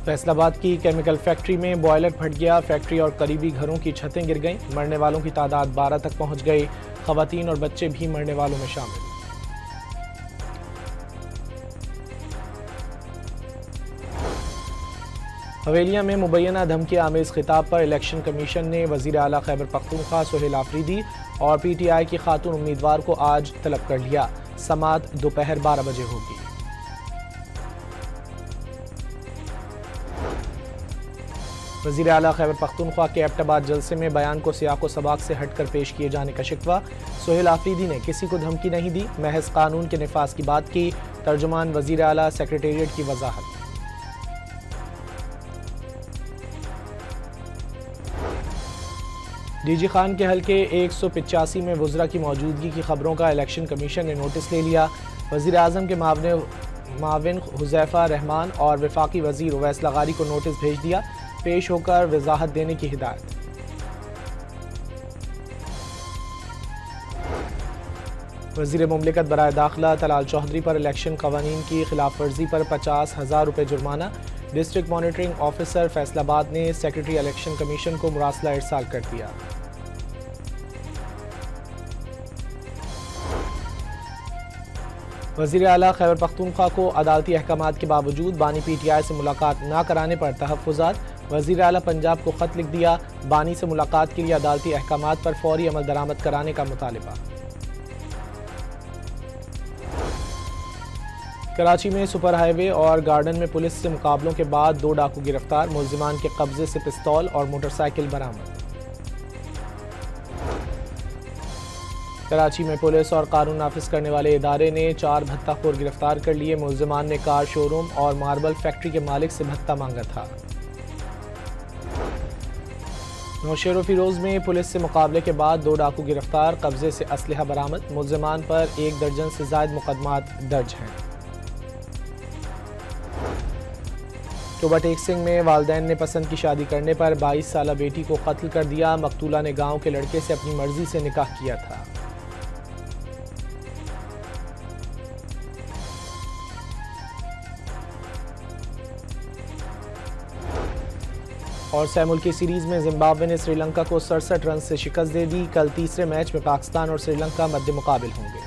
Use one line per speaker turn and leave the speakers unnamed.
फैसलाबाद की chemical factory में boiler फट गया। फैक्ट्री और करीबी घरों की छतें गिर गईं। मरने वालों की तादाद 12 तक पहुंच गई। खवातीन और बच्चे भी मरने वालों में शामिल। हवेलिया में मुबैना धमकी आमेज खिताब पर इलेक्शन कमीशन ने वजीर आला खैबर पख्तूनख्वा सोहेल आफरीदी और PTI की खातून उम्मीदवार को आज तलब कर लिया। समात दोपहर 12 बजे होगी। वजीर आला खैबर पख्तूनख्वा के एबटाबाद जलसे में बयान को सियाको सबाक से हटकर पेश किए जाने का शिकवा। सोहेल आफरीदी ने किसी को धमकी नहीं दी, महज कानून के निफाज की बात की। तर्जुमान वजीर आला सेक्रेटेरिएट की वजाहत। DG खान के हल्के 185 में वज़रा की मौजूदगी की खबरों का इलेक्शन कमीशन ने नोटिस ले लिया। वज़ीर आज़म के माविन हुज़ैफ़ा रहमान और वफाकी वज़ीर उवैस लगारी को नोटिस भेज दिया। पेश होकर वजाहत देने की हिदायत। वज़ीर मुमलिकत बराए दाखिला तलाल चौधरी पर इलेक्शन कवानीन की खिलाफ वर्जी पर 50,000 रुपये जुर्माना। डिस्ट्रिक्ट मॉनिटरिंग ऑफिसर फैसलाबाद ने सेक्रेटरी इलेक्शन कमीशन को मुरासला इरसाल कर दिया। वज़ीर आला खैबर पख्तूनख्वा को अदालती अहकामात के बावजूद बानी PTI से मुलाकात न कराने पर तहफ़्फ़ुज़ात। वज़ीर आला पंजाब को ख़त लिख दिया। बानी से मुलाकात के लिए अदालती अहकामात पर फौरी अमल दरामद कराने का मुतालिबा। कराची में सुपर हाईवे और गार्डन में पुलिस से मुकाबलों के बाद 2 डाकू गिरफ्तार। मुल्जिमान के कब्जे से पिस्तौल और मोटरसाइकिल बरामद। कराची में पुलिस और कानून नाफिज करने वाले इदारे ने 4 भत्ताखोर गिरफ्तार कर लिए। मुल्जिमान ने कार शोरूम और मार्बल फैक्ट्री के मालिक से भत्ता मांगा था। नौशेरो फिरोज में पुलिस से मुकाबले के बाद 2 डाकू गिरफ्तार। कब्जे से असलहा बरामद। मुल्जिमान पर 1 दर्जन से ज्यादा मुकदमात दर्ज हैं। टोबा टेक सिंह में वालिदैन ने पसंद की शादी करने पर 22 साला बेटी को कत्ल कर दिया। मकतूला ने गांव के लड़के से अपनी मर्जी से निकाह किया था। और सहमुल्की सीरीज में जिम्बाब्वे ने श्रीलंका को 67 रन से शिकस्त दे दी। कल तीसरे मैच में पाकिस्तान और श्रीलंका मद्दे मुकाबिल होंगे।